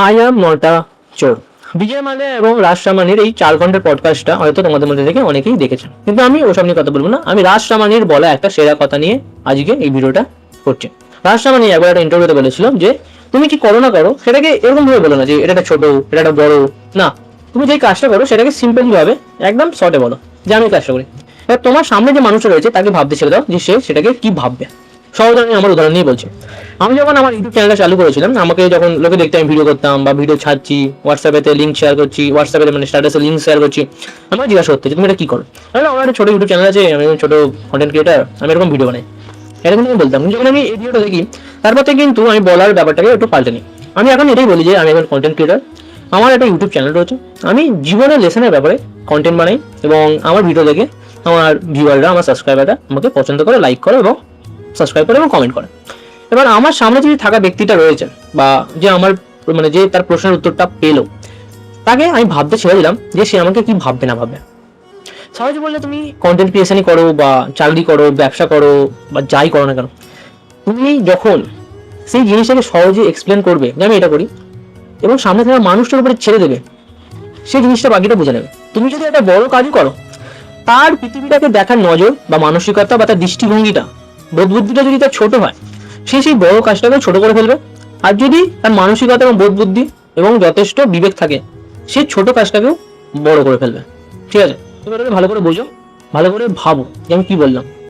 I am not a চোর। বিজয় মাল্যা এবং রাজ সামানির এই 4 ঘন্টার পডকাস্টটা হয়তো তোমাদের মধ্যে থেকে অনেকেই দেখেছেন, কিন্তু আমি ওসব নিয়ে কথা বলবো না। আমি রাজ সামানির বলা একটা সেরা কথা নিয়ে আজকে এই ভিডিওটা করছি। রাজ সামানি একবার একটা ইন্টারভিউতে বলেছিল যে তুমি কি করো না করো সেটাকে এরকম ভাবে বলো না যে এটা একটা ছোট, এটা একটা বড়, না, তুমি যেই কাজটা করো সেটাকে সিম্পলি ভাবে একদম শর্টে বলো যে আমি কাজটা করি। এবার তোমার সামনে যে মানুষটা রয়েছে তাকে ভাবতে ছেড়ে দাও যে সে সেটাকে কি ভাববে। সহজ আমি আমার উদাহরণ নিয়ে বলছি। আমি যখন আমার ইউটিউব চ্যানেলটা চালু করেছিলাম, আমাকে যখন লোকে দেখতে আমি ভিডিও করতাম বা ভিডিও ছাড়ছি, হোয়াটসঅ্যাপেতে লিঙ্ক শেয়ার করছি, হোয়াটসঅ্যাপে মানে স্ট্যাটাসে লিঙ্ক শেয়ার করছি, আমাকে জিজ্ঞাসা করতে তুমি এটা কি করো। আমার একটা ছোট ইউটিউব চ্যানেল আছে, আমি ছোট কন্টেন্ট ক্রিয়েটার, আমি এরকম ভিডিও বানাই, এরকম আমি বলতাম। যখন আমি এই ভিডিওটা দেখি তারপর থেকে কিন্তু আমি বলার ব্যাপারটাকে একটু পাল্টে নিই। আমি এখন এটাই বলি যে আমি এখন কন্টেন্ট ক্রিয়েটার, আমার একটা ইউটিউব চ্যানেল রয়েছে, আমি জীবনের লেসনের ব্যাপারে কন্টেন্ট বানাই এবং আমার ভিডিও দেখে আমার ভিউয়াররা, আমার সাবস্ক্রাইবাররা আমাকে পছন্দ করে, লাইক করে এবং সাবস্ক্রাইব করে এবং কমেন্ট করে। এবার আমার সামনে যদি থাকা ব্যক্তিটা রয়েছে বা যে আমার মানে যে তার প্রশ্নের উত্তরটা পেলো, তাকে আমি ভাবতে ছেড়ে দিলাম যে সে আমাকে কি ভাববে না ভাববে। সহজে বললে তুমি কন্টেন্ট ক্রিয়েশনই করো বা চাকরি করো, ব্যবসা করো বা যাই করো না কেন, তুমি যখন সেই জিনিসটাকে সহজে এক্সপ্লেন করবে যে আমি এটা করি এবং সামনে থাকা মানুষটার উপরে ছেড়ে দেবে, সেই জিনিসটা বাকিটা বুঝে নেবে। তুমি যদি একটা বড় কাজই করো, তার পৃথিবীটাকে দেখার নজর বা মানসিকতা বা তার দৃষ্টিভঙ্গিটা, বোধবুদ্ধিটা যদি তার ছোট হয়, সে সেই বড় কাজটাকে ছোট করে ফেলবে। আর যদি তার মানসিকতা এবং বোধবুদ্ধি এবং যথেষ্ট বিবেক থাকে, সে ছোট কাজটাকেও বড় করে ফেলবে। ঠিক আছে, তুমি এটাকে ভালো করে বোঝো, ভালো করে ভাবো যে আমি কি বললাম।